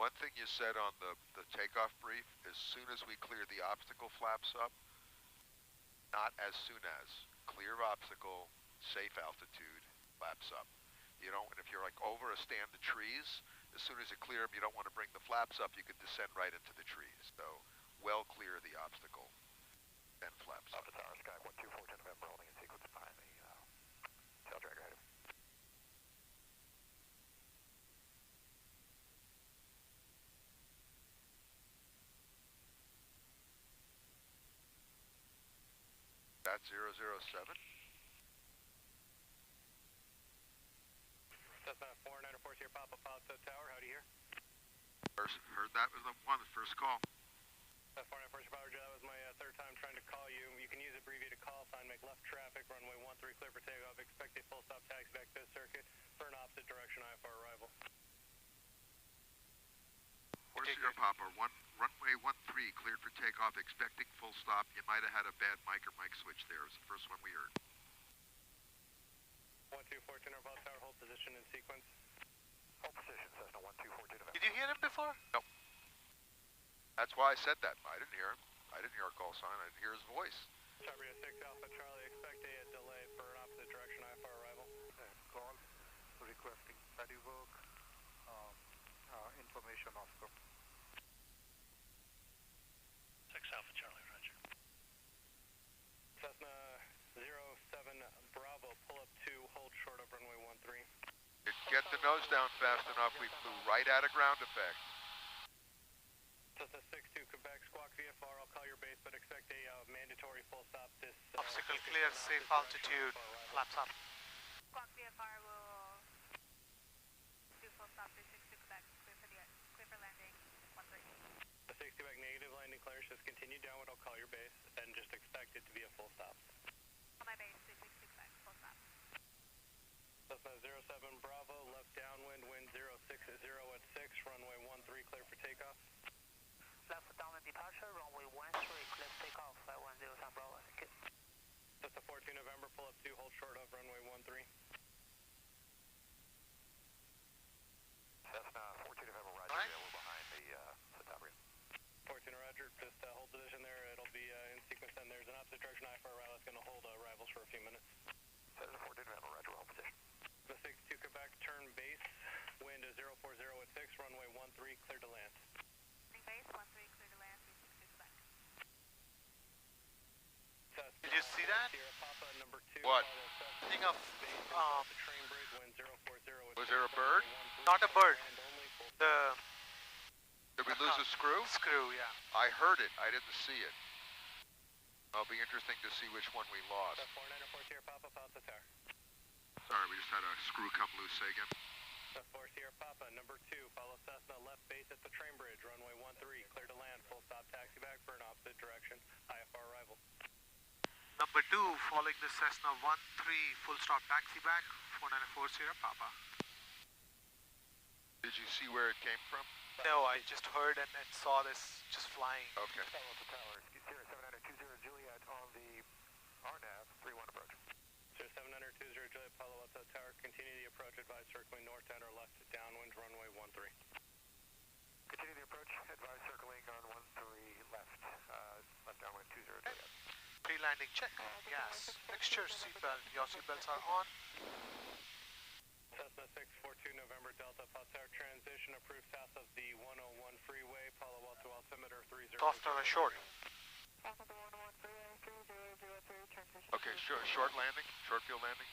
One thing you said on the takeoff brief, as soon as we clear the obstacle flaps up, not as soon as. Clear obstacle, safe altitude, flaps up. You don't, and if you're like over a stand of trees, as soon as you clear them, you don't want to bring the flaps up, you could descend right into the trees. So, well clear the obstacle, then flaps up. Alpha Tower, Sky 1242 November, holding in sequence behind the tail drag item. That's 007. Cessna 494 here, Papa Papa Tower, how do you hear? First, heard that was the one, the first call. 494 Power Jet, that was my third time trying to call you. You can use abbreviated call sign, make left traffic, runway 13 clear for takeoff, expect a full stop taxi back to the circuit for an opposite direction IFR arrival. Horse Sierra Papa, runway 13 cleared for takeoff, expecting full stop. You might have had a bad mic or mic switch there. It was the first one we heard. 1242 North Tower, hold position in sequence. Hold position, Cessna 1242 November. Did you hear him before? No. That's why I said that. I didn't hear him. I didn't hear a call sign. I didn't hear his voice. Charlie 6 Alpha Charlie, expect a delay for an opposite direction IFR arrival. Call requesting study work, information Oscar. 6 Alpha Charlie, roger. Cessna 07 Bravo, pull up 2, hold short of runway 13. Didn't get the nose down fast enough. We flew right out of ground effect. Cessna 62 Quebec, squawk VFR, I'll call your base, but expect a mandatory full stop this... Obstacle clear, safe altitude, flaps up. Squawk VFR will do full stop 362 Quebec, clear for landing 13. The 60 back negative, landing clearance, just continue downward, I'll call your base, and just expect it to be a full stop. On my base, 362 Quebec, full stop. Cessna 07 Bravo, left downwind, wind 060 at 6, runway 13 clear for takeoff. Left downwind departure, runway 13, clear for takeoff, 107 Bravo, thank you. Cessna 14 November, pull up 2, hold short of runway 13. Cessna 14 November, roger, Right. we're behind the Citabria. 14 roger, just hold position there, it'll be in sequence, and there's an opposite direction IFR arrival that's going to hold arrivals for a few minutes. Cessna 14 November, roger, hold position. The 62 Quebec, turn base, wind 040 at 6, runway 13, clear to land. Base 13, clear to land 362 Quebec. Did you see that? Sierra Papa, number 2. What? Thing of, The train bridge, wind 040 at Was there a bird? Not a bird. The Did we lose a screw? screw, yeah. I heard it. I didn't see it. It'll be interesting to see which one we lost. 494 Sierra Papa, Papa Tower. Sorry, we just had a screw come loose. Say again. 4 Sierra Papa, number 2, follow Cessna left base at the train bridge, runway 13, clear to land, full stop taxi back for an opposite direction, IFR arrival. Number 2, following the Cessna 13, full stop taxi back, 494 Sierra Papa. Did you see where it came from? No, I just heard and saw this just flying. Okay. Alpha Tower, Sierra 7920 Juliet on the RNAV 31 approach. Sierra 7920 Juliet, Palo Alto Tower, continue the approach, advise circling north 10 or left downwind, runway 13. Continue the approach, advise circling on 13 left, left downwind 20 Juliet. Pre-landing check, gas, mixture, seatbelt, your seatbelts are on. Cessna 642 November Delta, Palo Tower transition approved south of the 101 freeway, Palo Alto altimeter 30. Soft or short? Okay, short landing, short field landing.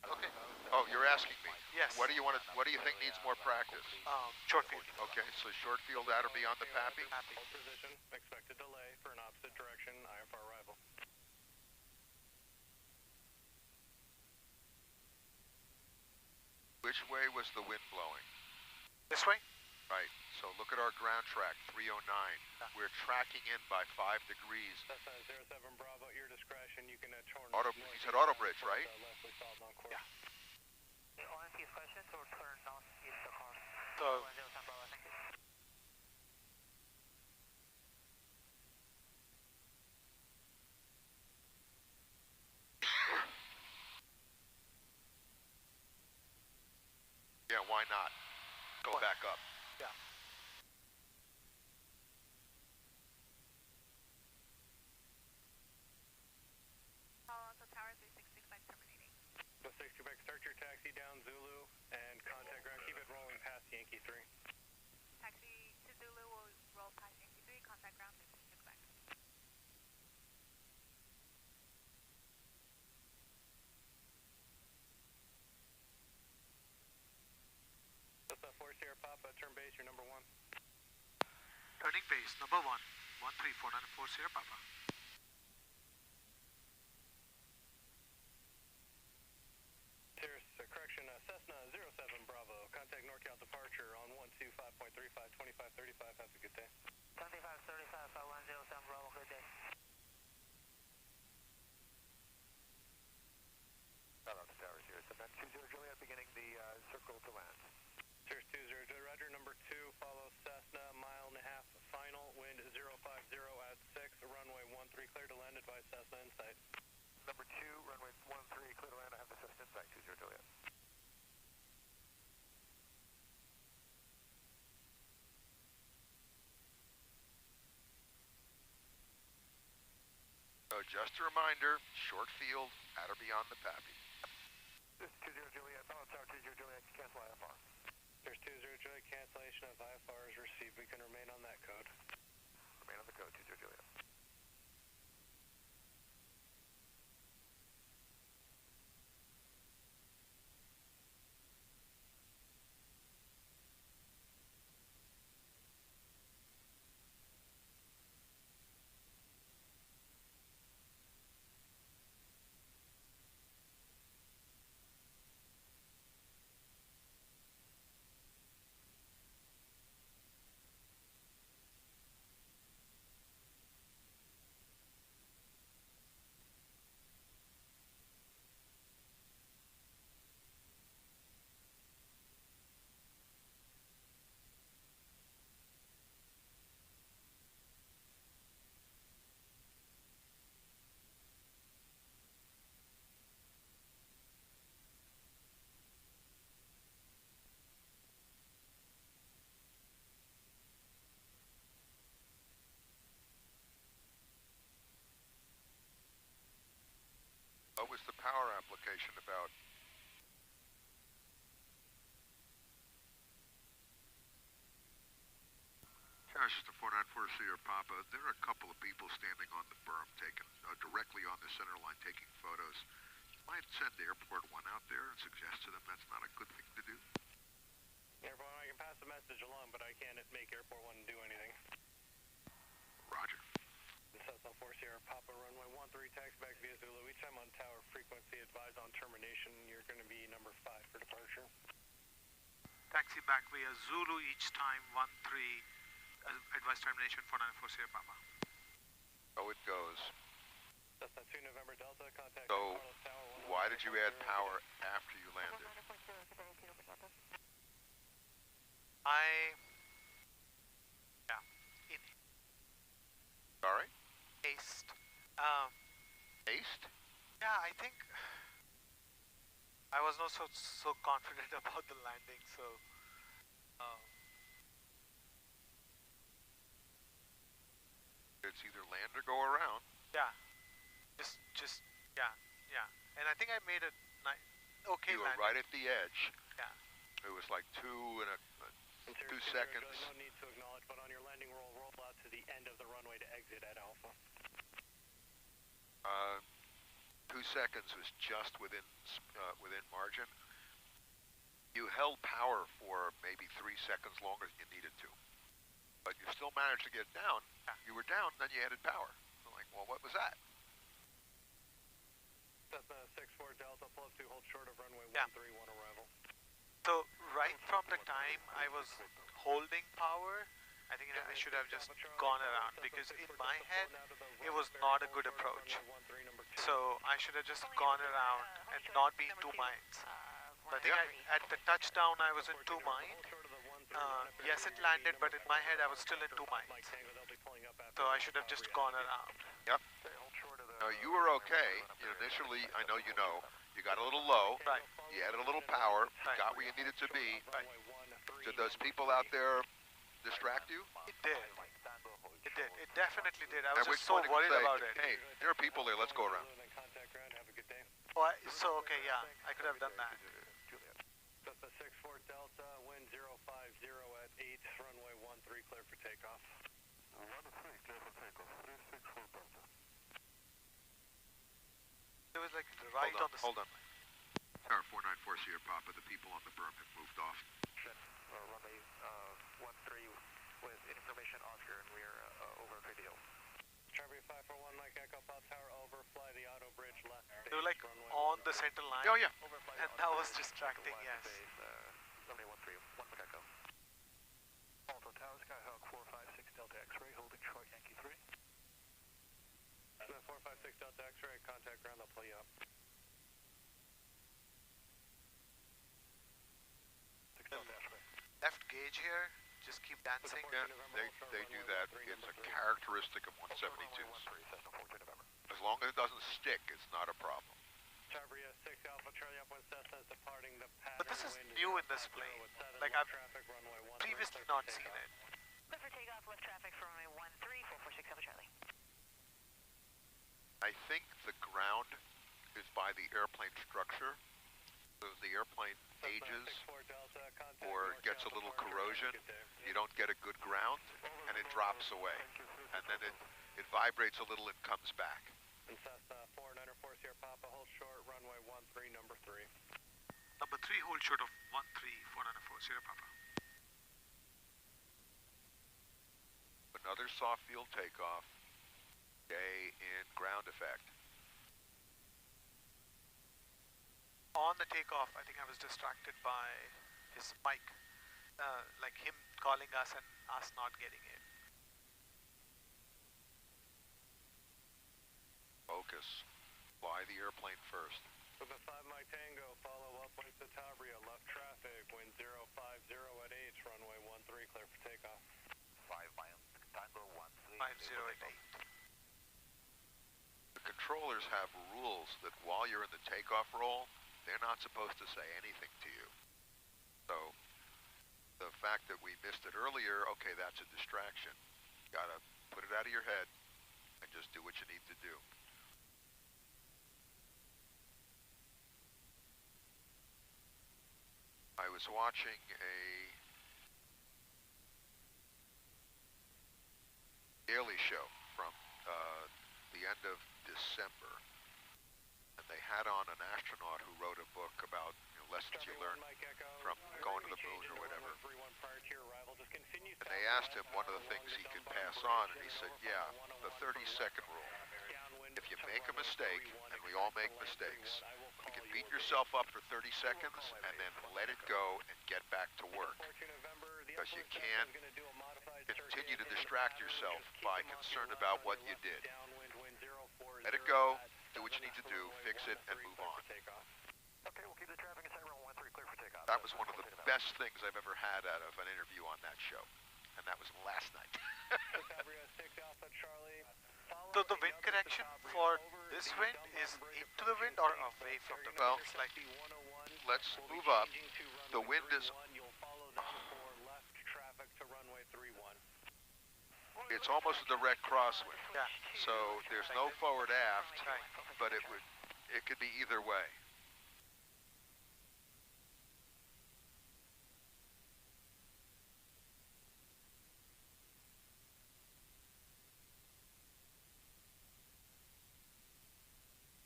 Okay. Oh, you're asking me. Yes. What do you want? What do you think needs more practice? Short field. Okay, so short field that'll be on the PAPI. Hold position, expected delay for an opposite direction, IFR arrival. Which way was the wind blowing? This way? Right. So look at our ground track, 309. We're tracking in by 5 degrees. Cessna 07 Bravo, at your discretion, you can turn You said auto bridge, right? Leslie solid on course. Yeah. On question, so turn northeast the car. So, 107 Bravo, thank you. Yeah, why not? Go back up. yeah. ground Zulu and contact ground. Keep it rolling past Yankee 3. Taxi to Zulu will roll past Yankee 3, contact ground 362 Quebec. Delta 4 Sierra Papa, turn base, you're number 1. Turning base, number 1, 13494 Sierra Papa. Cessna 07 Bravo, contact NorCal departure on 125.35, 2535, have a good day. 2535, 5107 Bravo, good day. Shout out to towers here. Cement 20 Juliet beginning the circle to land. Cirrus 20, Roger, number 2, follow Cessna, mile and a half, final, wind 050 at 6, runway 13, clear to land, advise Cessna in sight. Number 2, runway 13, clear to land, I have the Cessna in sight, 20 Juliet. So just a reminder, short field, at or beyond the PAPI. This is 20 Juliet, Bell Tower 20 Juliet, cancel IFR. Cirrus 20 Juliet, cancellation of IFR is received, we can remain on that code. Remain on the code, 20 Juliet. What was the power application about? This is the 494 Sierra Papa. There are a couple of people standing on the berm taking, directly on the center line taking photos. You might send Airport 1 out there and suggest to them that's not a good thing to do. Airport 1, I can pass the message along, but I can't make Airport 1 do anything. Roger. Cessna 4 Sierra Papa, runway 13, taxi back via Zulu. Each time on tower frequency, advise on termination. You're going to be number 5 for departure. Taxi back via Zulu each time, 13, advise termination 494 Sierra Papa. So it goes. Cessna 2 November Delta, contact So Carlos Tower 1. why did you add power after you landed? Sorry? Haste. Haste? Yeah, I think I was not so confident about the landing, so It's either land or go around. yeah, just yeah, and I think I made a okay You were landing. right at the edge. Yeah. It was like 2 Interior 2 seconds. No need to acknowledge, but on your landing roll out to the end of the runway to exit at Alpha. 2 seconds was just within margin. You held power for maybe 3 seconds longer than you needed to, but you still managed to get down. Yeah. You were down, then you added power. I'm like, well, what was that? Cessna 6-4 Delta, plus 2, hold short of runway 13, 1 arrival. So right from the time I was holding power, I think I should have just gone around, because in my head it was not a good approach. So I should have just gone around and not be in 2 minds. So I think at the touchdown I was in 2 minds. Yes, it landed, but in my head I was still in 2 minds. So I should have just gone around. Yep. No, you were okay. Initially, I know you know, you got a little low. Right. You added a little power. Right. Got where you needed to be. Right. Did those people out there distract you? It did. It did. It definitely did. I At was which just so point it could worried say, about it. hey, there are people there. Let's go around. Oh, so okay, yeah, I could have done that. Cessna 64 Delta, wind 050 at 8, runway 13, clear for takeoff. 13, clear for takeoff, 364 Delta. It was like right on the... Hold on. Tower 494 Sierra Papa, the people on the berm have moved off. Runway 13 with information off here, and we are over Cradle. Charlie 541 Mike Echo, Pop Tower over, fly the auto bridge left. They were like on the center line. Oh yeah. And that was distracting, yes. Runway 13, 1 Mike Echo. Alto Tower, Skyhawk 456 Delta X-ray, holding short Yankee 3. 456 Delta X-ray, contact ground, I'll pull you up. 6 Delta X-ray. Left gauge here, just keep dancing. Yeah, they do that. It's a characteristic of 172s. As long as it doesn't stick, it's not a problem. Charlie 6 Alpha Charlie up 1 Cessna is departing the pattern. But this is new in this plane. Like I've previously not seen it. Clear for takeoff, left traffic for runway 13, 446 Alpha Charlie. I think the ground is by the airplane structure. So as the airplane ages or gets a little corrosion, you don't get a good ground, and it drops away. And then it vibrates a little and comes back. And Cessna 494 Sierra Papa, hold short, runway 13, number 3. Number 3, hold short of 13494 Sierra Papa. Another soft field takeoff. Day in ground effect. On the takeoff, I think I was distracted by his mic, like him calling us and us not getting it. Focus. Fly the airplane first. With a 5 Mike Tango, follow up with the Tabria, left traffic, wind 050 at 8, runway 13, clear for takeoff. 5 Mike Tango 13. 50 at 8. The controllers have rules that while you're in the takeoff roll, they're not supposed to say anything to you. So the fact that we missed it earlier, okay, that's a distraction. You gotta put it out of your head and just do what you need to do. I was watching a daily show from the end of December, and they had on an astronaut who wrote a book about lessons you learn from going to the moon or whatever. And they asked him one of the things he could pass on, and he said, yeah, the 30-second rule. If you make a mistake, and we all make mistakes, you can beat yourself up for 30 seconds and then let it go and get back to work. Because you can't continue to distract yourself by concern about what you did. Let it go, do what you need to do, fix it, and move on. Okay, we'll keep the traffic inside runway 13, clear for takeoff. That was one of the best things I've ever had out of an interview on that show. And that was last night. So the wind correction for this wind is into the wind or away from the wind? Well, like, let's move up. The wind is... It's almost a direct crosswind. yeah. So there's no forward aft, Right. but it could be either way.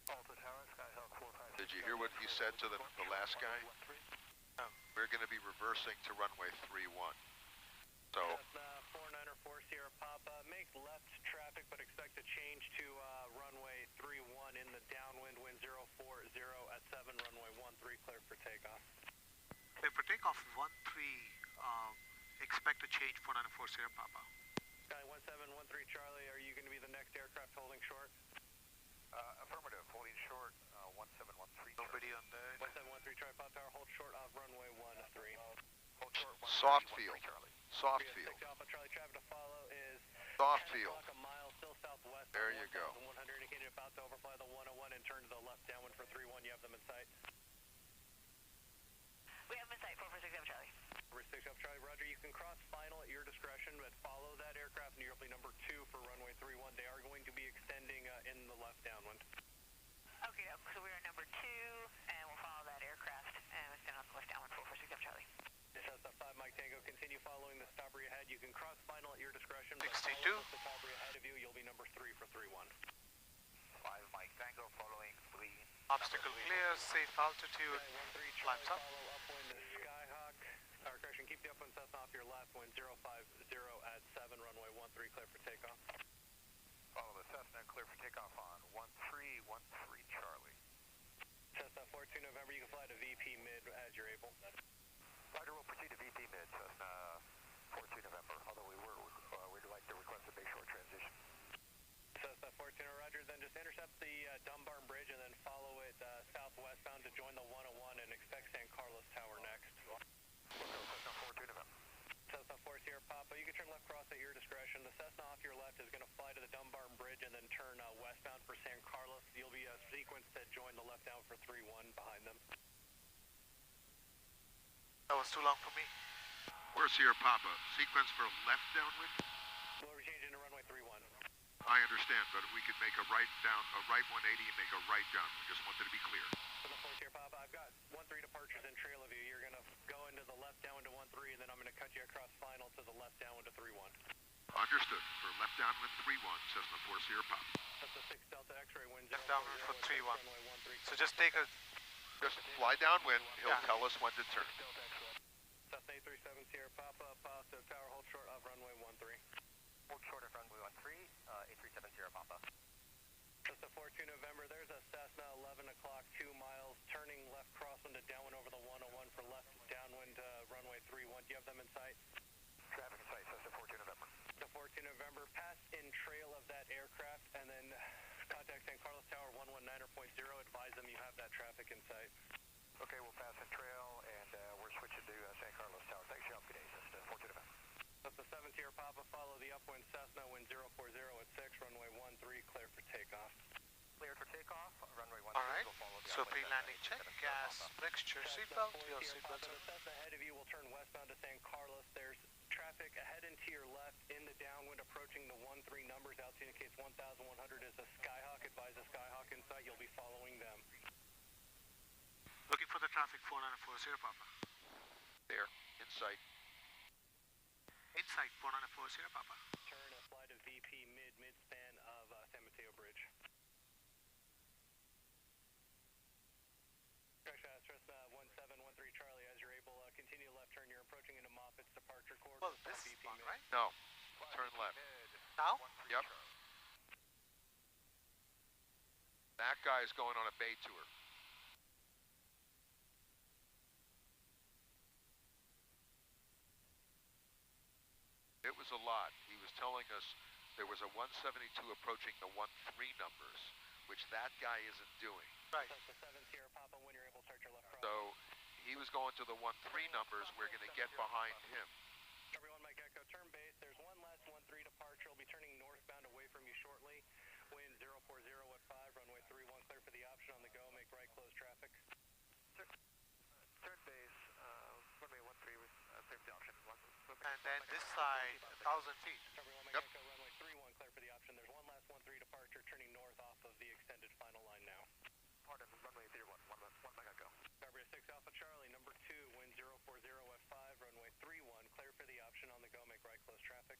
Alto Tower, Skyhawk 456. Did you hear what he said to the last guy? No. We're going to be reversing to runway 31. So, Cessna 494 Sierra Papa, make left traffic but expect to change to runway 31 in the downwind, wind 040 at 7, runway 13, clear for takeoff. Clear for takeoff 13, expect a change 494 Sierra Papa. Sky 1713 Charlie, are you going to be the next aircraft holding short? Affirmative, holding short, 1713. Nobody on there. 1713 Charlie, Pop Tower, hold short off runway 13. Hold short, soft field. Soft field. 6 Alpha Charlie, traffic to follow is Soft field. a mile, still southwest. There you go. 100 indicated about to overfly the 101 and turn to the left downwind for 31. You have them in sight. We have them in sight, 446 Alpha Charlie. 6 Alpha Charlie, roger. You can cross final at your discretion, but follow that aircraft in airplane number 2 for runway 31. They are going to be extending in the left downwind. Okay, so we're at number 2, and we'll follow that aircraft, and we'll stand on the left downwind, 446 clear, safe altitude, flaps up. Follow upwind to Skyhawk. Or correction, keep the upwind Cessna off your left, wind 050 at 7, runway 13, clear for takeoff. Follow the Cessna, clear for takeoff on 1313 Charlie. Cessna 42 November, you can fly to VP mid as you're able. Roger, we'll proceed to VP mid, Cessna 42 November, although we'd like to request a Bayshore transition. Cessna 14, roger, then just intercept the Dunbar Bridge and then follow it southwestbound to join the 101 and expect San Carlos Tower next. Cessna 42 November. Cessna 4 Sierra Papa, you can turn left cross at your discretion. The Cessna off your left is going to fly to the Dunbar Bridge and then turn westbound for San Carlos. You'll be sequenced to join the left down for 3-1 behind them. That was too long for me. 4 Sierra Papa, sequence for left downwind? We'll change into runway 3-1. I understand, but we could make a right 180 and make a right down. We just wanted to be clear. Cessna 4 Sierra Papa, I've got 13 departures in trail of you. You're going to go into the left downwind to 13, and then I'm going to cut you across final to the left downwind to 3-1. Understood. For left downwind 3-1, Cessna 4 Sierra Papa. Cessna 6 Delta X-ray, wind 040 Left downwind for 3-1. runway 13. So just take a... Just fly downwind. He'll Yeah. tell us when to turn. Cessna 837 Sierra Papa, positive tower, hold short of runway 13. Hold short of runway 13, 837 Sierra Papa. Cessna 42 November, there's a Cessna 11 o'clock, 2 miles, turning left crosswind to downwind over the 101 for left downwind runway 31. Do you have them in sight? Traffic in sight, Cessna 42 November. The 14 November, pass in trail of that aircraft, and then contact San Carlos Tower 119.0. Advise them you have that traffic in sight. Okay, we'll pass the trail, and we're switching to San Carlos Tower. Thanks, Shop. Good day, Cessna 42 November. Cessna 7 Sierra Papa, follow the upwind Cessna, wind 040 at 6, runway 13, clear for takeoff. Clear for takeoff, runway 13. Alright, We'll follow the so upwind pre-landing Cessna, check, 7 Sierra gas, Papa. mixture, Cessna seatbelt, 4 your Sierra seatbelts Papa, are... the Cessna ahead of you will turn westbound to San Carlos. There's traffic ahead and to your left in the downwind approaching the 13 numbers. Altitude indicates 1,100 is a Skyhawk. Advise a Skyhawk in sight. You'll be following them. Looking for the traffic 494 Sierra Papa. There, in sight. Inside 494 Sierra Papa. Turn and fly to VP mid-span of San Mateo Bridge. Correction, Cessna 1713 Charlie, as you're able, continue left turn. You're approaching into Moffitt's departure corridor. Well, this is VP long, mid. right? No, turn left. Now? Yep. That guy is going on a bay tour. It was a lot. He was telling us there was a 172 approaching the 13 numbers, which that guy isn't doing. Right. Cessna 7 Sierra Papa, when you're able, start your left cross. So he was going to the 13 numbers. We're going to get behind him. Everyone, Mike Echo, turn base. There's one last 13 departure. We'll be turning northbound away from you shortly. Wind 040 at 5, runway 31, clear for the option on the go. Make right, close traffic. Turn base, runway 13 with safety option. And then this side, 1,000 feet. Everyone, Yep. Mike Echo, runway 31, clear for the option. There's one last 13 departure, turning north off of the extended final line now. Pardon, runway 31, one Mega Go. February 6 Alpha Charlie, number 2, wind 040 at 5, runway 31, clear for the option on the go. Make right, close traffic.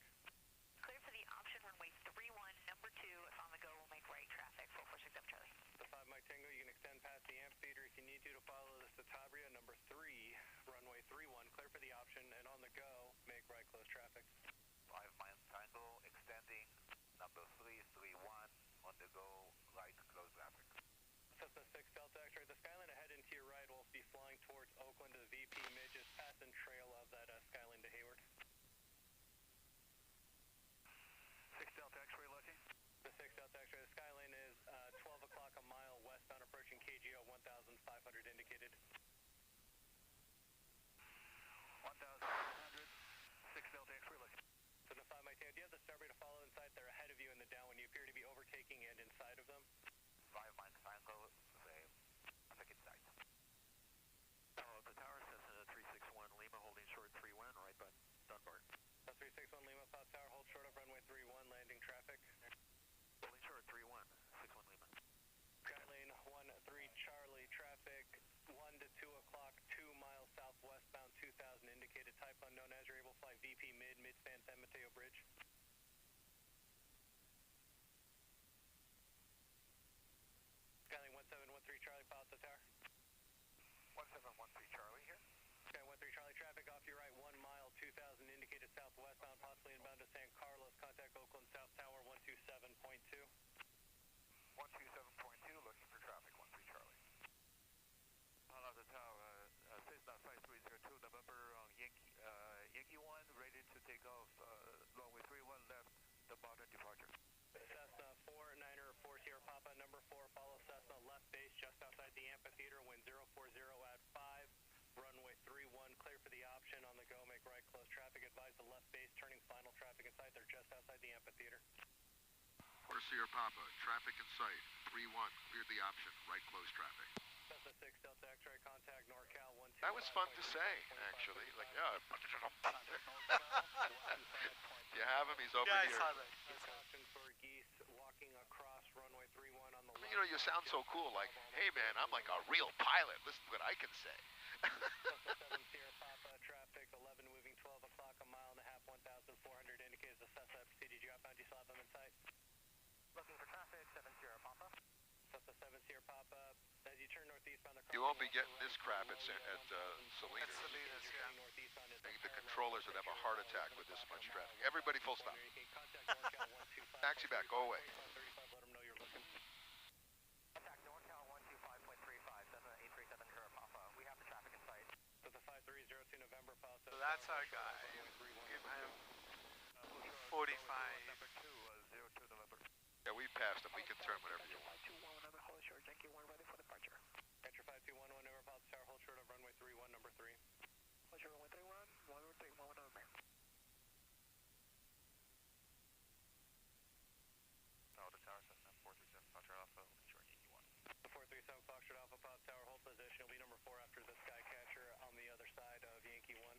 Clear for the option, runway 31, number 2, if on the go, we'll make right traffic, 446 up Charlie. The 5 Mike Tango, you can extend past the amphitheater if you need to follow the Satabria, number 3, runway 31, clear for the option, and on the go, make right, close traffic. 5 Mike Tango, extending, number 331, on the go, right, close traffic. Cessna 6 Delta X-ray, the Skyline ahead and to your right will be flying towards Oakland to the VP mid, just pass and trail of that Skyline to Hayward. 6 Delta X-ray looking. The 6 Delta X-ray, the Skyline is 12 o'clock a mile westbound approaching KGO 1,500 indicated. 1,100, 6 Delta X-ray looking. So the 5 Mike Tango, do you have the Starbreeze to follow inside? They're ahead of you in the downwind. You appear to be overtaking and inside of them. 5 Mike Tango, traffic in sight. The tower says 361 Lima, holding short 31, right by Dunbar. 361 Lima, Pop Tower, hold short of runway 31, landing traffic. Holding short 31, 61 Lima. Skyline 13 Charlie, traffic 1 to 2 o'clock, 2 miles southwestbound, 2,000 indicated, type unknown, as you're able to fly VP mid-span San Mateo Bridge. Skyline 1713 Charlie, pilot the tower. Sierra Papa, traffic in sight. 3-1, cleared the option, right close traffic. Cessna 6 Delta X-ray contact NorCal 125. That was fun to say, actually. Like, yeah. You have him, he's over Yeah, I here. saw that. Caution for geese walking across runway 31 on the left. You know, you sound so cool, like, hey man, I'm like a real pilot. Listen to what I can say. Cessna 7 Sierra Papa, traffic 11 moving 12 o'clock, a mile and a half, 1,400 indicates the Cessna CDG outbound. Do you still have them in sight? Looking for traffic, 7 Sierra Papa. Cessna 7 Sierra Papa, as you turn northeastbound across. You won't be getting this crap at Salinas. That's Salinas, yeah. The controllers would have a heart attack with this much traffic. Everybody full stop. Taxi back, go away. Contact NorCal 125.35, Cessna 837 Sierra Papa. We have the traffic in sight. Cessna 5302 November, Papa. So that's our guy. Give him 45. Yeah, we passed him. We can turn whenever you want. 521, another hold short, Yankee 1 ready for departure. Enter 5211 over Papa Tower, hold short of runway 31, number 3. Hold short runway 31, 131, 1 over. Tower to Tower, Cessna 437 Foxtrot Alpha, holding short Yankee 1. The 437 Foxtrot Alpha, Papa Tower, hold position. Will be number 4 after the Skycatcher on the other side of Yankee 1.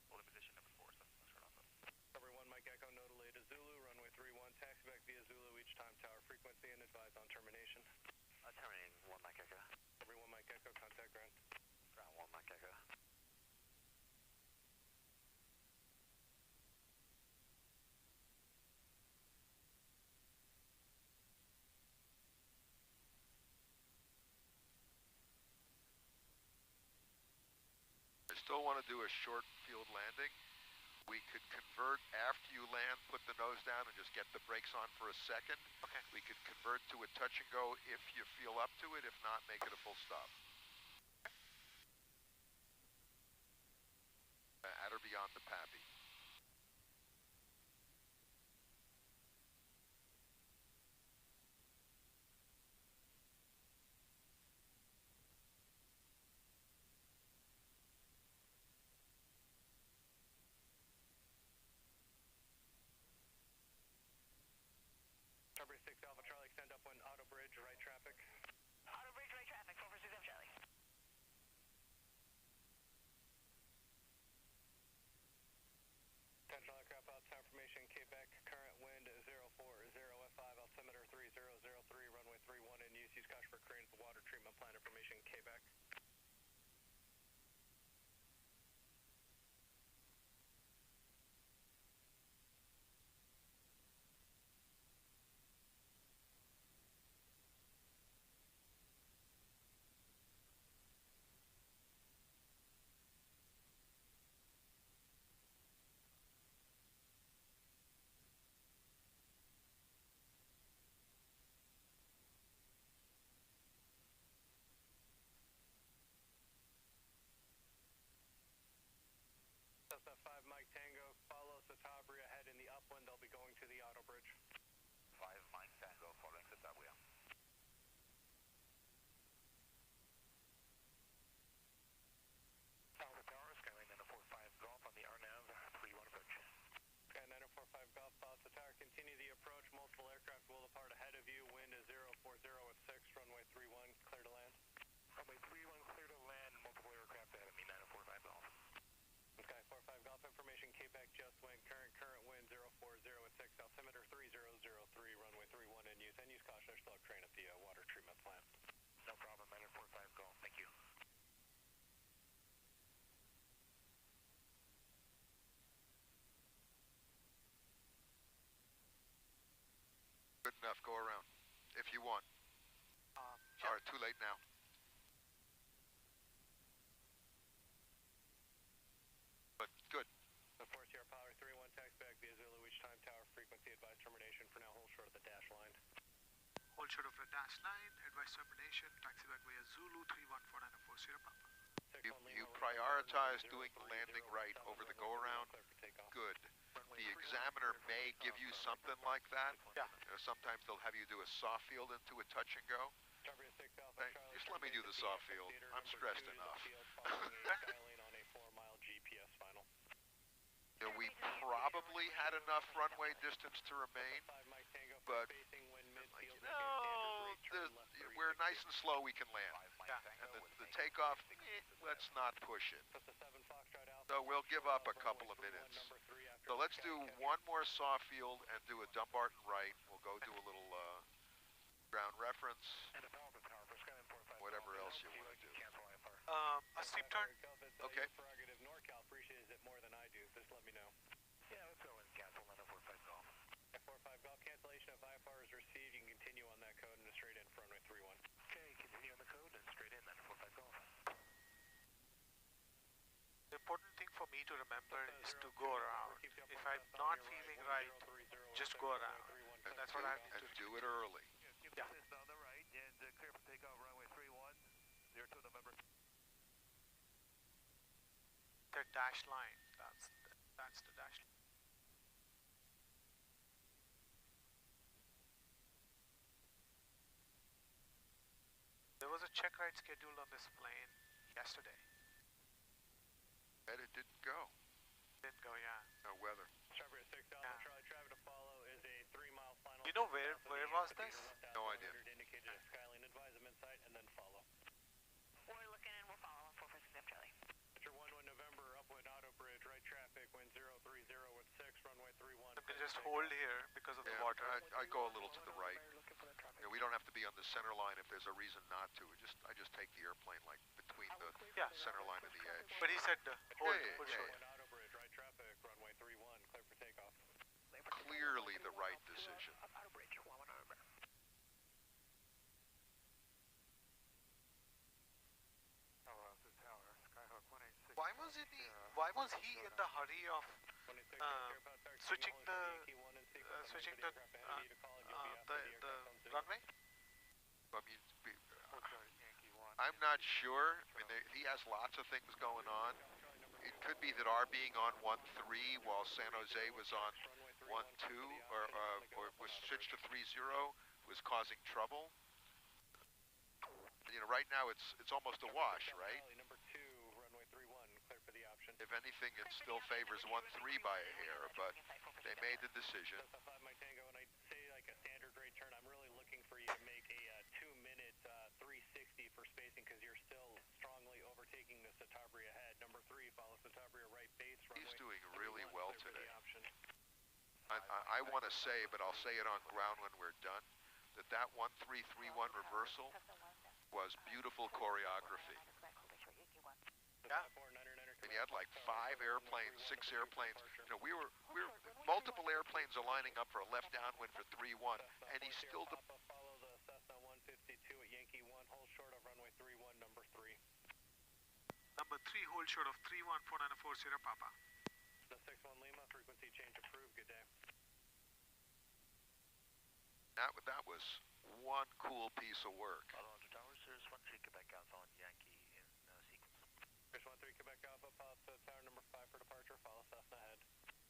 Holding position number 4, Cessna Foxtrot Alpha. Cover 1, Mike Echo, no delay to Zulu, runway 31, taxi back via Zulu, each time tower frequency and advise on termination. Terminating 1 Mike Echo. Cover 1, Mike Echo, contact ground. Ground 1 Mike Echo. I still want to do a short field landing. We could convert after you land, put the nose down, and just get the brakes on for a second. Okay. We could convert to a touch and go if you feel up to it. If not, make it a full stop. At or beyond the Pappy. Cover 6 Alpha Charlie, extend upwind, auto bridge, right traffic. Auto bridge right traffic, 446 Alpha Charlie. Potential aircraft out, time information, Quebec, current wind 040 F5, altimeter 3003, runway 31 in use. Use caution for cranes, water treatment plant information, Quebec. Cessna 5 Mike Tango, follow Satabria, head in the upwind. They'll be going to the auto bridge. 5 Mike Tango, following Satabria. Alpha Tower, Skylane 945 Golf on the RNAV, 31 approach. Okay, 945 Golf, follow the tower, continue the approach. Multiple aircraft will depart ahead of you. Wind is 040 at 6, runway 31, clear to land. Runway 31 clear to land, multiple aircraft ahead of me, 945 Golf. Okay, 45 Golf information, Quebec just went, current wind 040 at 6, altimeter 3003, runway 31 in use. And use caution, there's still a crane at the water treatment plant. No problem, 945 Golf, thank you. Good enough, go around. If you want. Yeah. Alright, too late now. But good. The 4 Sierra Power 31, taxi back via Zulu, each time tower frequency, advise termination. For now, hold short of the dash line. Hold short of the dash line, advise termination, taxi back via Zulu 31494 Sierra Papa. You prioritize doing the landing right over the go-around. Good. The examiner may give you something like that. Yeah. You know, sometimes they'll have you do a soft field into a touch and go. Hey, just let me do the soft field. I'm stressed enough. You know, we probably had enough runway distance to remain. but spacing when I'm like, midfield, make a standard right turn left we're 360. nice and slow, we can land. Yeah. And the takeoff, let's not push it. That's a 7 Foxtrot Alpha. So we'll give up a couple of runway 31, minutes. number 3 after So let's sky do catch. one more soft field and do a Dumbarton right. We'll go do a little ground reference, And a Delta Tower for Skyline 45. whatever else you want to do. Cancel IFR. A steep turn. Okay. Your prerogative. NorCal appreciates it more than I do. Just let me know. Yeah, let's go and cancel 945 Golf. 45 Golf cancellation of IFR is received. You can continue on that code and straight in for runway 31. Okay, continue on the code and straight in 945 Golf. The important thing for me to remember is to go around. If I'm not feeling right, just go around. That's what I And do it early. Keep Yeah. the Cessna on the right and clear for takeoff runway 31. 02 November. The dash line. That's the dash line. There was a check ride scheduled on this plane yesterday. And it didn't go. Didn't go, yeah. No weather. Strawberry 6 Alpha, Yeah. Charlie, traffic to follow is a 3-mile final. You know where was this? No idea. Indicated at Skyline, advise them inside and then follow. We're looking and we'll follow 456 Charlie. Picture 11 November, upwind auto bridge, right traffic, wind 030 with 6, runway 31. I'm gonna just hold here because of the water. I go a little to the right. We don't have to be on the center line if there's a reason not to. I just take the airplane like between the Yeah. center line and the edge. But he said hold, Yeah, hold yeah, short. yeah. Auto bridge, right traffic, runway 31, clear for takeoff. Clearly the right decision. Outer bridge, 11 November. Tower, this is Tower, Skyhawk 186. Why was he in the hurry of switching the runway? I mean, I'm not sure. I mean, he has lots of things going on. It could be that our being on 1-3 while San Jose was on 1-2 or was switched to 3-0 was causing trouble. You know, right now it's almost a wash, right? Number 2, runway 31, clear for the option. If anything, it still favors 1-3 by a hair, but they made the decision. That's a 5 Mike Tango, and I'd say like a standard rate turn. I'm really looking for you to make a 2-minute 360 for spacing because you're still strongly overtaking the Satabria ahead. Number 3, follow Satabria right base runway. He's doing really well clear for the today. option. I want to say, but I'll say it on ground when we're done, that 1-3-3-1 reversal was beautiful choreography. Yeah. And you had like 5 airplanes, 6 airplanes. You know, we were multiple airplanes are lining up for a left downwind for 3-1, and he still. Follow the Cessna 152 at Yankee 1, hold short of runway 31, number 3. Number 3, hold short of 314940 Papa. The 61 Lima, frequency change approved. Good day. That was one cool piece of work. Alonzo Towers, there's 13 Quebec Alpha on Yankee in sequence. Fish 13 Quebec Alpha, pilot to tower number 5 for departure, follow Cessna ahead.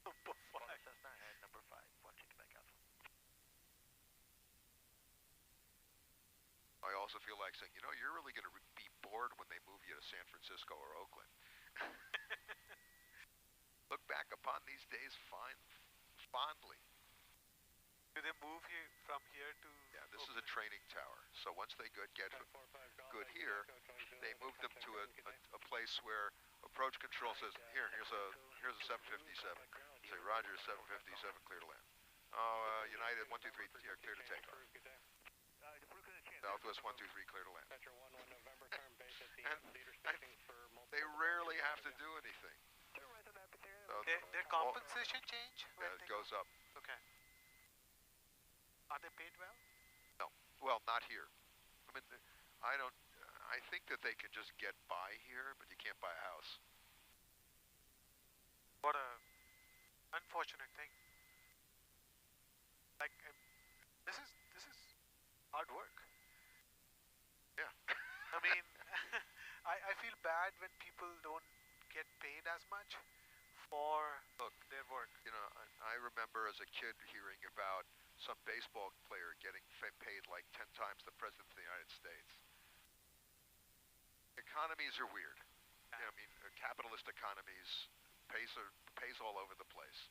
Follow Cessna ahead, number 5, 14 Quebec Alpha. I also feel like saying, you know, you're really going to be bored when they move you to San Francisco or Oakland. Look back upon these days fondly. Do they move here from here to? Yeah, this is a training tower. So once they get good here, they move them to a place where approach control says, here's a 757. Say, Roger, 757, clear to land. United 123, clear to take off. Southwest 123, clear to land. And they rarely have to do anything. So Their compensation change? yeah, it goes up. Okay. Are they paid well? No, well, not here. I mean, I think that they can just get by here, but you can't buy a house. What a unfortunate thing. Like, this is hard work. Yeah. I mean, I feel bad when people don't get paid as much for their work. You know, I remember as a kid hearing about some baseball player getting paid like 10 times the President of the United States. Economies are weird. You know, I mean, capitalist economies pays all over the place.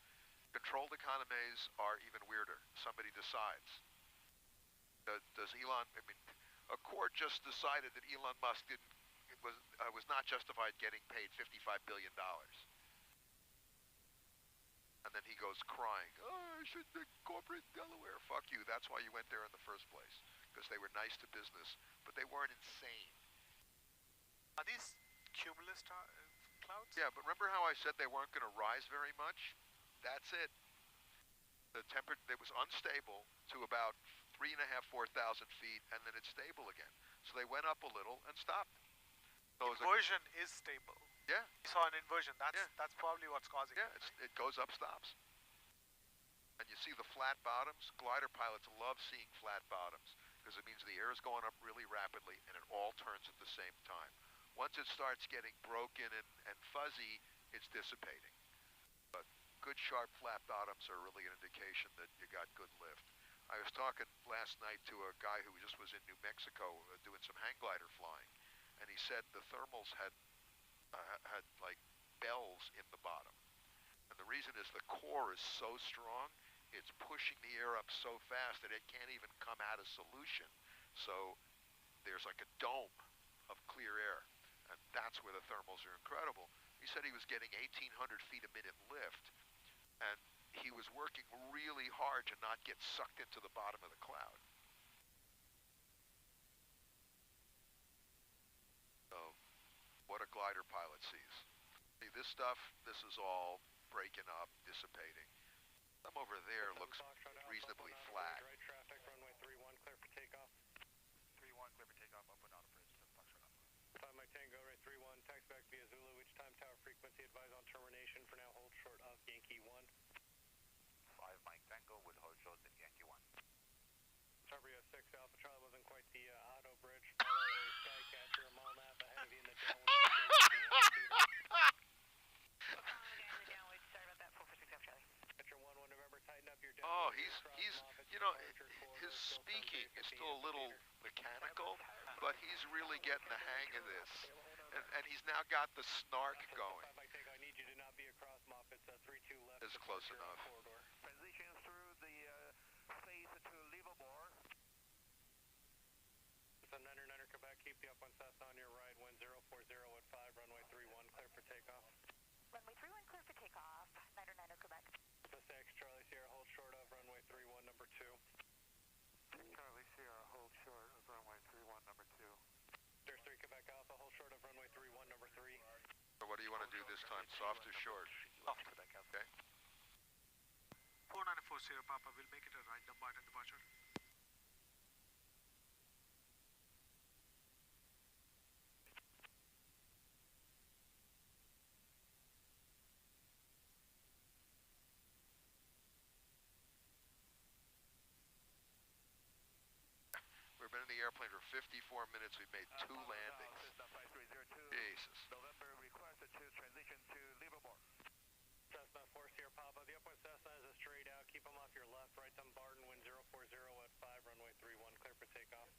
Controlled economies are even weirder. Somebody decides. Does Elon, I mean, a court just decided that Elon Musk was not justified getting paid $55 billion. And then he goes crying, oh, I should incorporate Delaware. Fuck you, that's why you went there in the first place. Because they were nice to business, but they weren't insane. Are these cumulus clouds? Yeah, but remember how I said they weren't going to rise very much? That's it. It was unstable to about 3,500, 4,000 feet, and then it's stable again. So they went up a little and stopped. So inversion is stable. Yeah. You saw an inversion. That's probably what's causing it. It goes up, stops. And you see the flat bottoms. Glider pilots love seeing flat bottoms because it means the air is going up really rapidly and it all turns at the same time. Once it starts getting broken and fuzzy, it's dissipating. But good sharp flat bottoms are really an indication that you got good lift. I was talking last night to a guy who just was in New Mexico doing some hang glider flying, and he said the thermals had like bells in the bottom. And the reason is the core is so strong, it's pushing the air up so fast that it can't even come out of solution. So there's like a dome of clear air, and that's where the thermals are incredible. He said he was getting 1,800 feet a minute lift, and he was working really hard to not get sucked into the bottom of the cloud. So, what a glider pilot sees. See, this stuff, this is all breaking up, dissipating. Some over there looks reasonably flat. Right traffic, runway 31, clear for takeoff. 31, clear for takeoff, up and out of bridge, 7 Foxtrot Alpha. 5 Mike Tango, right 31, taxi back via Zulu, each time tower frequency, advise on termination, for now hold short of Yankee 1. 5 Mike Tango with hold short in Yankee 1. Starbreeze 6 Alpha Charlie wasn't quite the auto bridge. Follow a Skycatcher, a mall map ahead of you in the downwind. Sorry about that, 446 Alpha Charlie. Catcher 1 November, tighten up your Oh, he's you know, his speaking is still a little mechanical, but he's really getting the hang of this. And he's now got the snark going. I need you to not be across mop. It's 3-2 left. It's close enough. Transition through the phase to Livermore. It's a 99er Quebec, keep the upwind Cessna on your right, wind 040 at 5, runway 31, clear for takeoff. Runway 31, clear for takeoff, 99er Quebec. The 6 Charlie Sierra, hold short of runway 31, number 2. Charlie Sierra, hold short of runway 31, number 2. There's 3 Quebec Alpha, hold short of runway 31, number 3. So what do you want to do this time, soft or short? Soft. Okay. 4940 Papa, we'll make it a right number at departure. We've been in the airplane for 54 minutes. We've made 2 landings. Jesus. November requested to transition to Livermore. Cessna 4 Sierra Papa, the upwind Cessna is a straight out. Keep them off your left, right Dumbarton, wind 040 at 5, runway 31, clear for takeoff.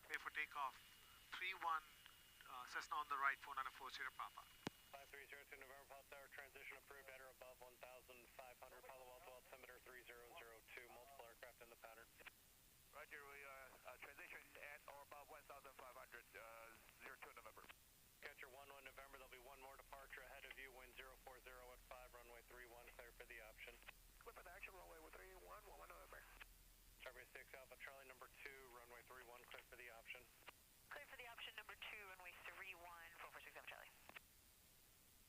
Clear for takeoff. 31 Cessna on the right, 4940 Papa. 5302 November, Pop Tower, transition approved at or above 1,500, Palo Alto altimeter 3002, multiple aircraft in the pattern. Roger, we transition at or above 1,500, 02 November. Catcher 11 November, there'll be one more departure ahead of you, wind 040 at 5, runway 31, clear for the option. Clear for the action, runway 31, 11 November. Starbase 6 Alpha Charlie, number 2, runway 31, clear for the option. Clear for the option, number 2, runway 31, 446 Alpha Charlie.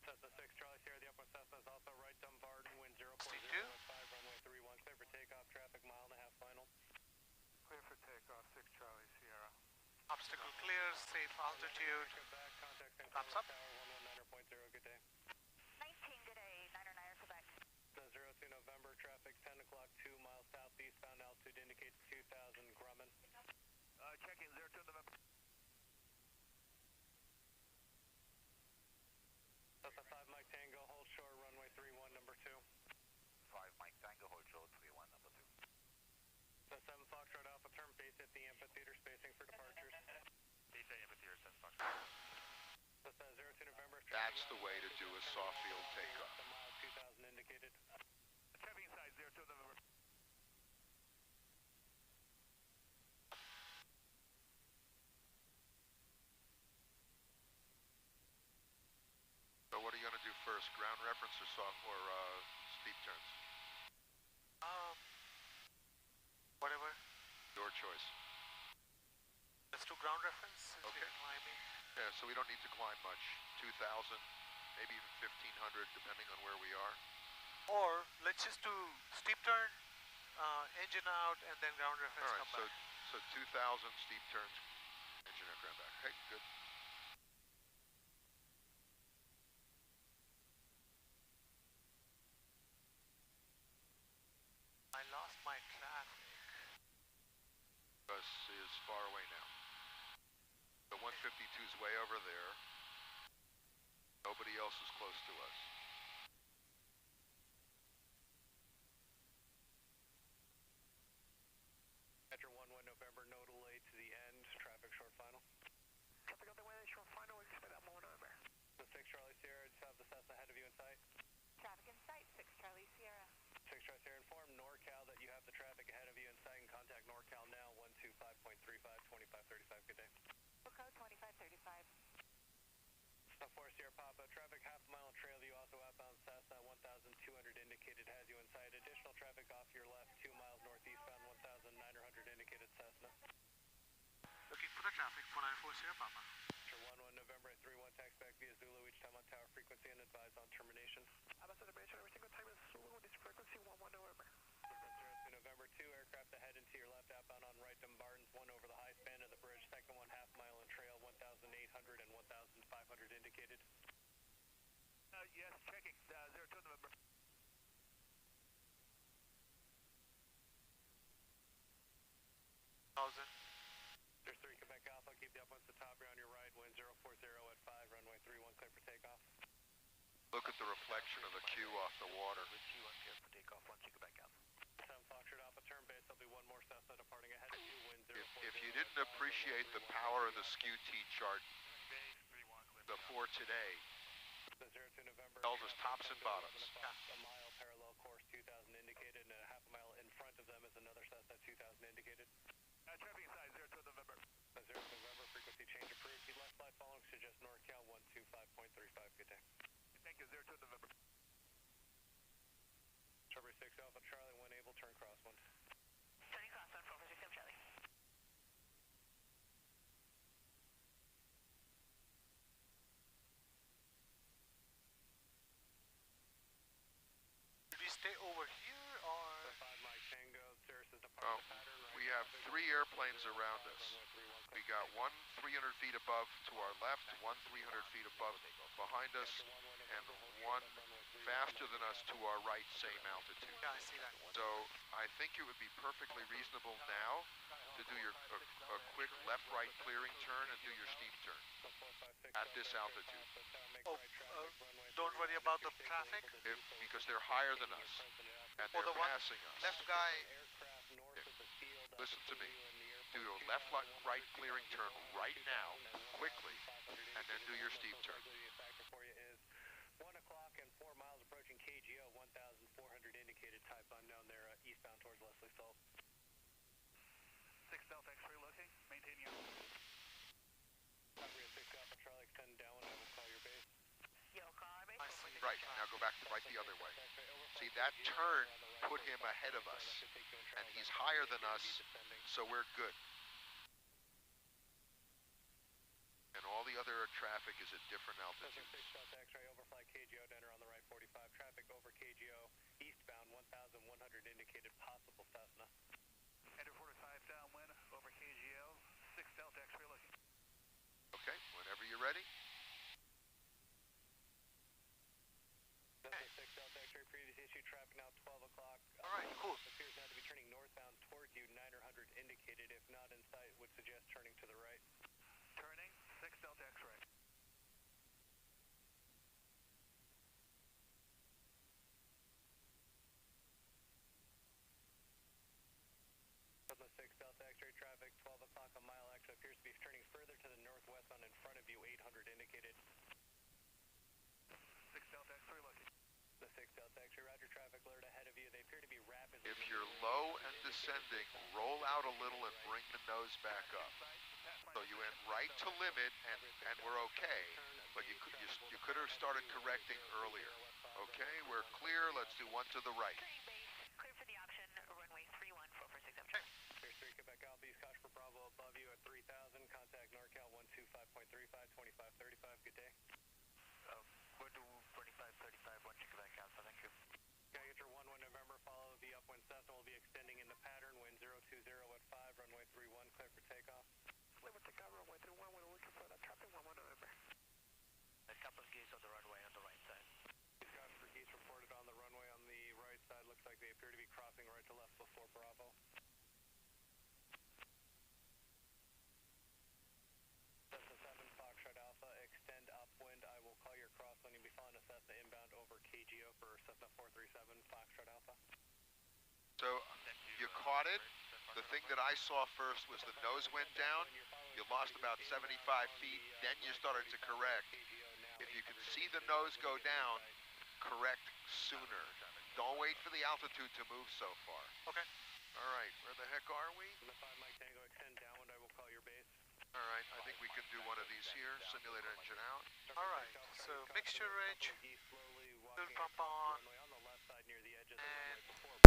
Cessna 6 Charlie Sierra, the upwind Cessna is also right Dumbarton, wind 040 62. at 5, runway 31, clear for takeoff, traffic 1.5 miles final. Clear for takeoff, 6 Charlie Sierra. Obstacle clear, safe altitude. Quebec, contact San Thumbs Carlos up. Tower 119.0, good day. 19, good day, 99er Quebec. 02 November, traffic 10 o'clock, 2 miles southeastbound, altitude indicates 2,000 Grumman. Checking 02 November. That's a 5 Mike Tango, hold short, runway 31, number 2. 5 Mike Tango, hold short, 31, number 2. The 7 Foxtrot Alpha, turn base at the amphitheater, spacing for departures. Base at amphitheater, 7 Foxtrot. That's 02 November. That's the way to do a soft field takeoff. The mile 2,000 indicated. you gonna do first, ground reference or steep turns? Whatever. Your choice. Let's do ground reference. Since Okay. we're climbing. Yeah, so we don't need to climb much. 2,000, maybe even 1,500, depending on where we are. Or let's just do steep turn, engine out, and then ground reference. All right, come back. so 2,000 steep turns, engine out, ground back. Hey, good. I lost my traffic. Bus is far away now. The 152 is way over there. Nobody else is close to us. Metro 11 November, no delay to the end, traffic short final. Traffic on the way, short final, expect that moment over. The 6 Charlie Sierra, just have the Cessna ahead of you in sight. Traffic in sight, 6 Charlie Sierra. 6 Charlie Sierra, inform NorCal that you have the traffic ahead of you in sight and contact NorCal now, 125.35, 2535, good day. Code 2535. 4 Sierra Papa, traffic half a mile in trail view, also outbound Cessna, 1,200 indicated, has you in sight. Additional traffic off your left, 2 miles northeastbound, 1,900 indicated Cessna. Looking for the traffic, 494 Sierra Papa. Metro 11 November 31, tax back via Zulu, each time on tower frequency and advise on termination. I'm at celebration, every single time is Zulu, this frequency 11 November. 02 November 2, aircraft ahead and to your left, outbound on right, Dumbarton's 1 over the high span of the bridge, second one half mile in trail, 1,800 and 1,500 indicated. Yes, checking, 02 November. There's 3 Quebec Alpha, keep the upwinds to Tabri on your right, wind 040 at 5, runway 31, clear for takeoff. Look at the reflection of the queue off the water. With Q1 clear for takeoff, 1 Quebec Alpha. 7 Foxtrot Alpha, turn base, there'll be 1 more Cessna departing ahead of you, wind 040. If you didn't appreciate the power of the skew T chart, before today, The 02 November. tells us tops and bottoms. A mile parallel course, 2,000 indicated, and a half a mile in front of them is another Cessna, 2,000 indicated. Traffic inside, 02 November. 0 November, frequency change approved. Keep left flight following, suggest NorCal 125.35. Good day. Thank you, 02 November. Strawberry 6 Alpha Charlie, when able, turn crosswind. Turning crosswind, 446 Charlie. Did we stay over here or? 5 Mike Tango, Cirrus is Well, departing pattern. Right we have 3 airplanes around us. We got one 300 feet above to our left, one 300 feet above behind us, and one faster than us to our right, same altitude. Yeah, I see that. So I think it would be perfectly reasonable now to do a quick left-right clearing turn and do your steep turn at this altitude. Oh, don't worry about the traffic. Because they're higher than us and Oh, they're the one passing us. left guy. Listen to me. Do a left-right clearing turn right now, quickly, and then do your steep turn. 1 o'clock and 4 miles approaching KGO, 1,400 indicated, type unknown there, eastbound towards Leslie Salt. 6 Delta X-ray looking, maintain you. Copy 6 Alpha Charlie, extend down and I will call your base. Yo, car base. I see. Right, now go back to right the other way. See, that turn put him ahead of us, and he's higher than us, so we're good. And all the other traffic is at different altitudes. 6 Delta X-ray, overfly KGO, enter on the right 45, traffic over KGO, eastbound 1,100 indicated, possible Cessna. Enter 45 downwind, over KGO, 6 Delta X-ray looking. Okay, whenever you're ready. Delta 6 Delta X-ray, previous issue, traffic now 12 o'clock. Alright, cool. Appears now to be turning northbound towards you, 900 indicated, if not in sight, would suggest turning to the right. Turning, 6 Delta X-ray. Delta 6 Delta X-ray, traffic 12 o'clock, a mile exit, appears to be turning further to the northwest on in front of you, 800 indicated. 6 Delta X-ray looking. The 6 Delta X-ray, roger, traffic alert ahead of you, they appear to be rapidly... If you're low and descending, roll out a little and bring the nose back up. So you went right to limit, and we're okay. But you could have started correcting earlier. Okay, we're clear. Let's do one to the right. Clear for the option, runway 31, 446 up. Clear 3 Quebec Alpha, East Kosh for Bravo above you at 3000. Contact NorCal 125.35, 2535. Good day. We're to 2535, 1 Quebec Alpha, thank you. Gauger 11 November, follow the upwind Cessna, will be extending in the pattern, wind 020 at 5, runway 31, clear for takeoff. Clear for takeoff, runway 31, we're looking for that traffic, 11 November. A couple of geese on the runway on the right side. Scott for geese reported on the runway on the right side, looks like they appear to be crossing right to left before Bravo. Cessna 7, Foxtrot Alpha, extend upwind, I will call your crosswind, you'll be following a Cessna inbound over KGO for Cessna 437, Foxtrot Alpha. So you caught it. The thing that I saw first was the nose went down. You lost about 75 feet. Then you started to correct. If you can see the nose go down, correct sooner. Don't wait for the altitude to move so far. Okay. All right, where the heck are we? The 5 Mike Tango, extend downwind, I will call your base. All right, I think we can do one of these here. Simulator engine out. All right. So mixture ridge, fuel pump on, On the left side near the edge of the and runway before.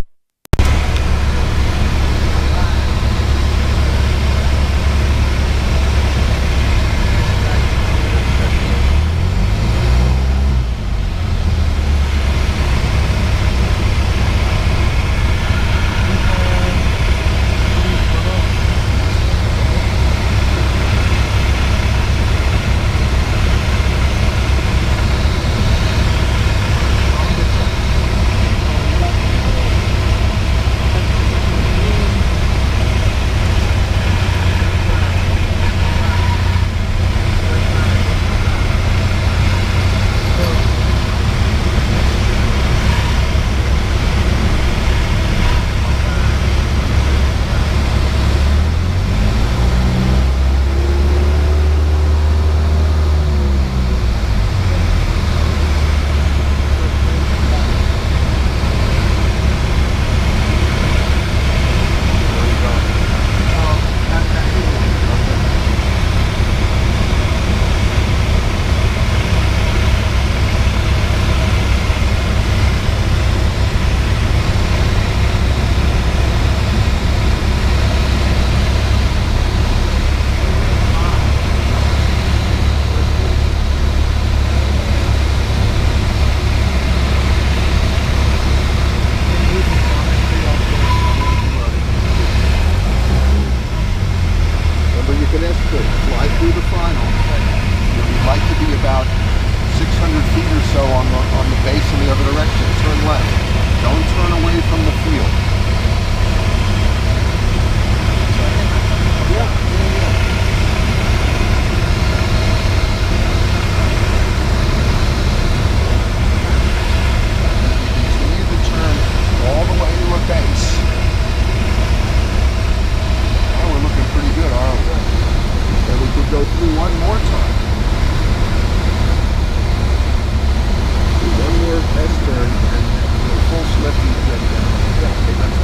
One more S turn and full slip. Okay, that's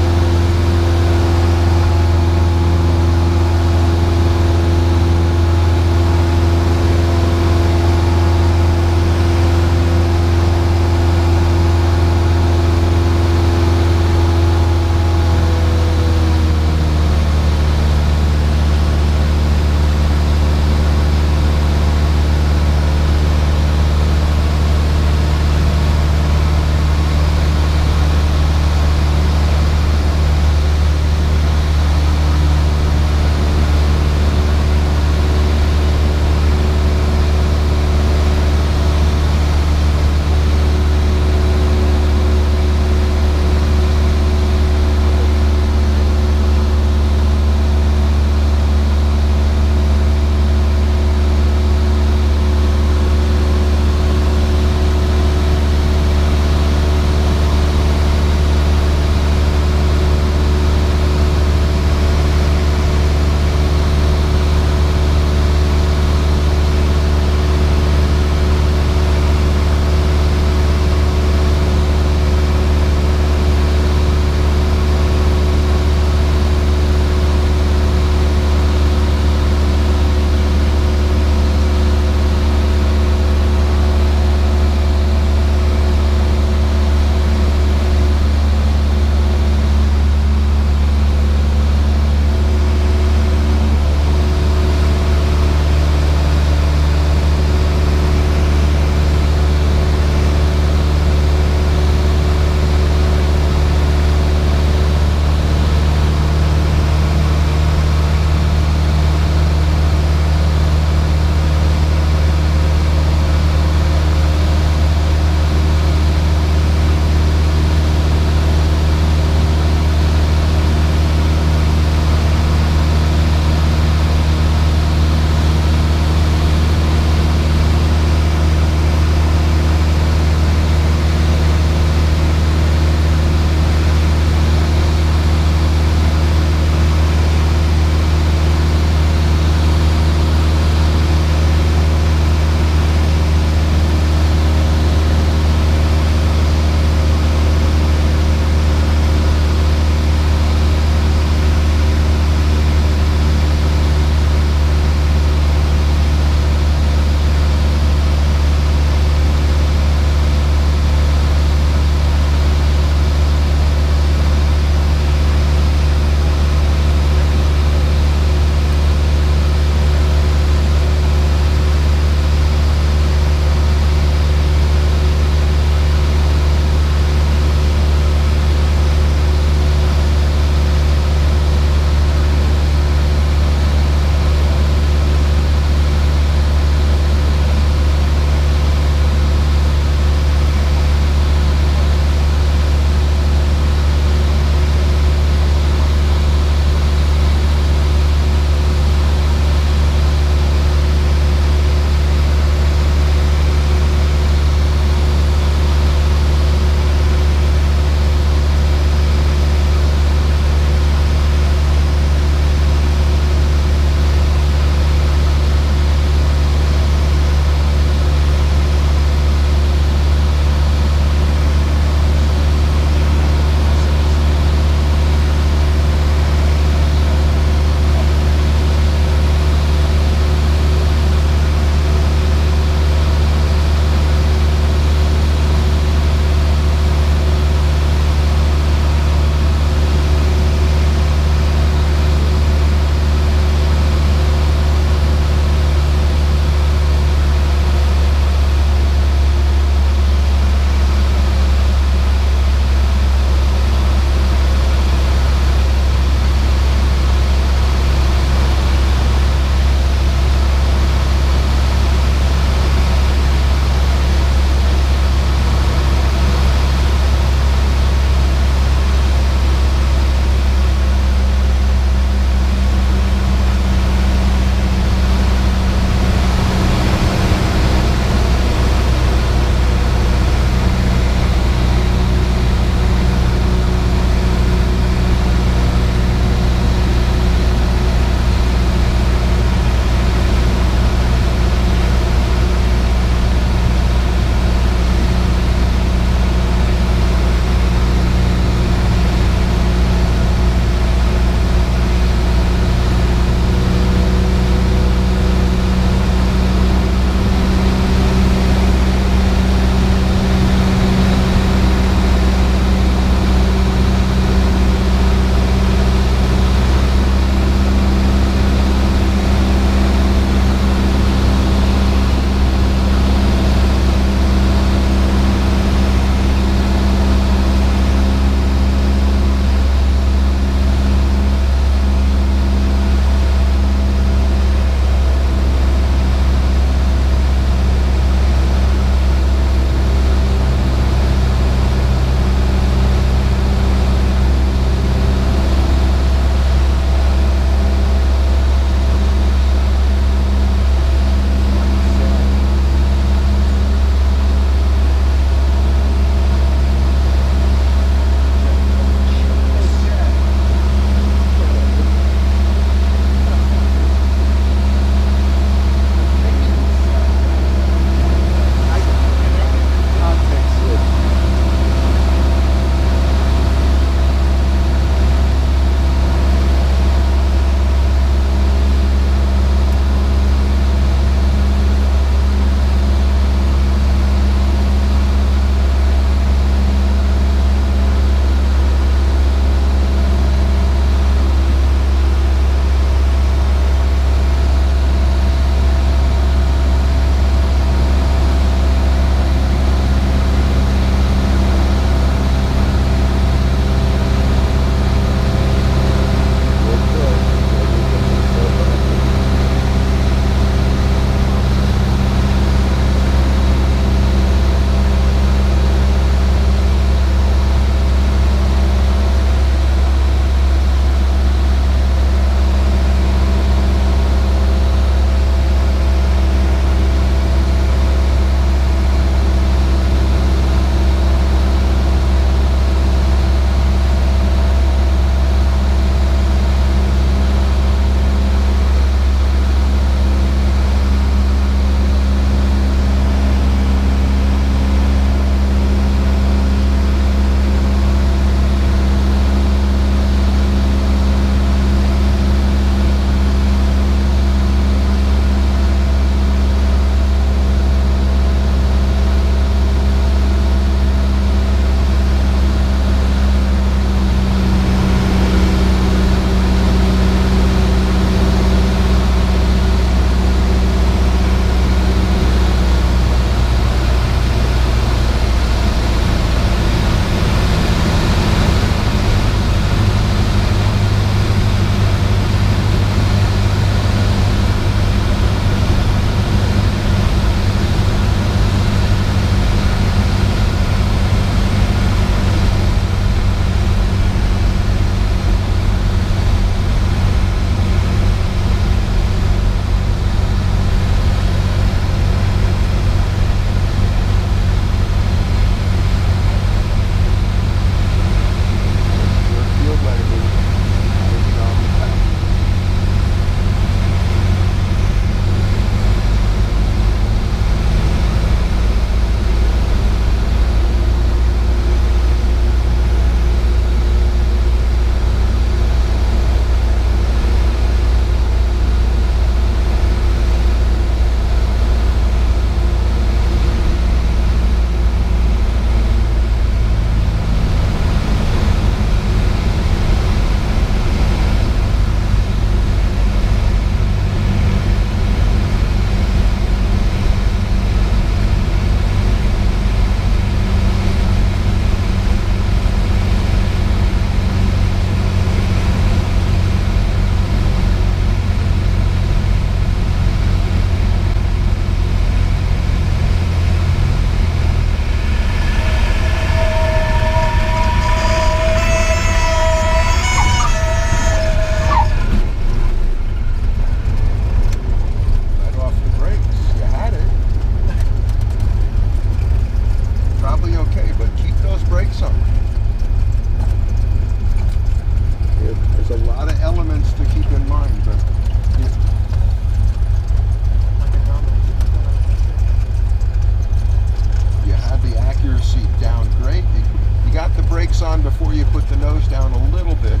you put the nose down a little bit,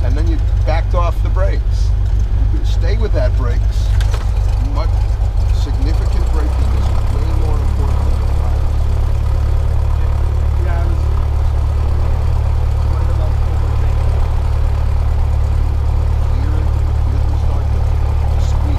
and then you backed off the brakes. You can stay with that brakes. Much significant braking is way more important than the flat. Yeah, I was worried about overtaking. Clear it, hear them start to squeak.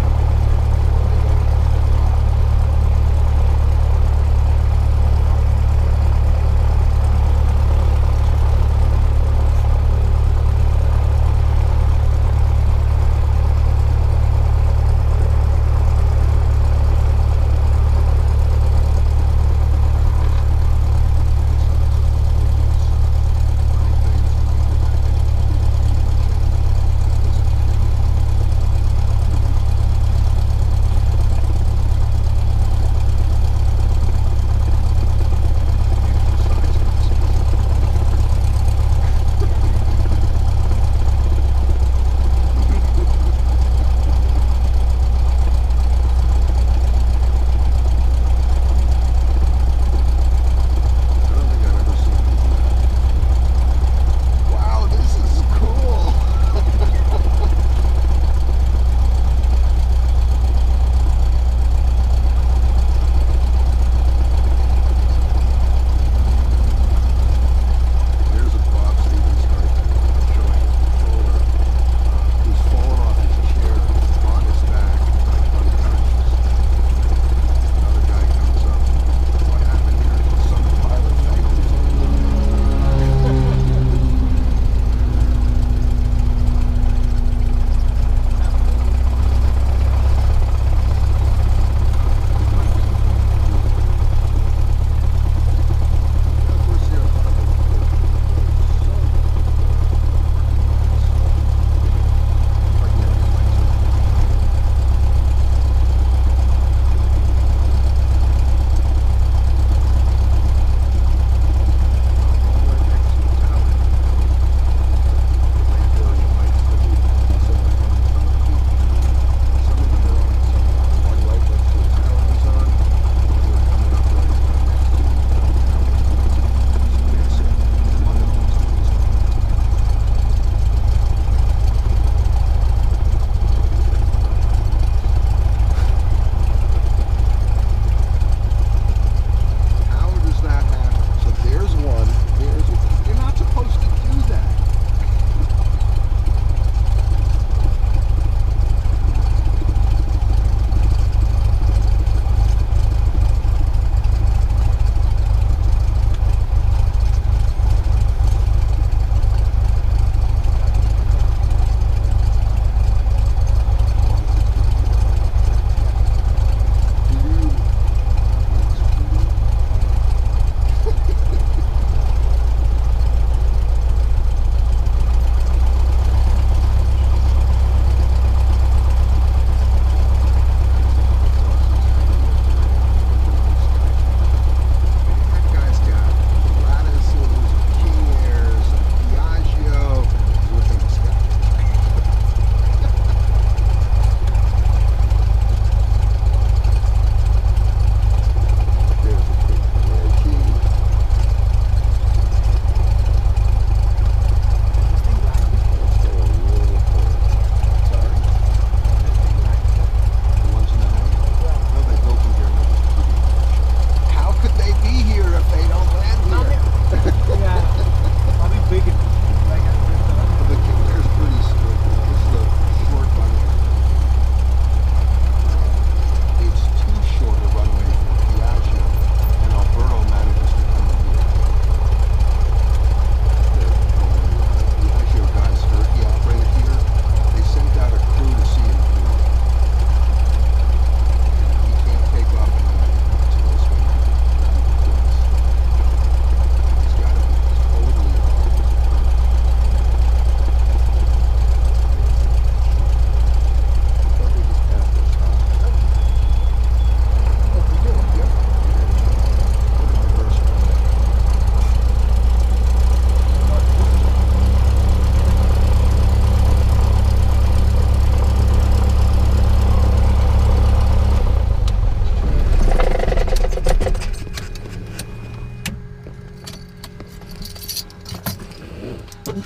They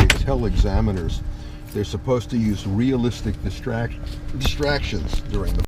tell examiners they're supposed to use realistic distractions during the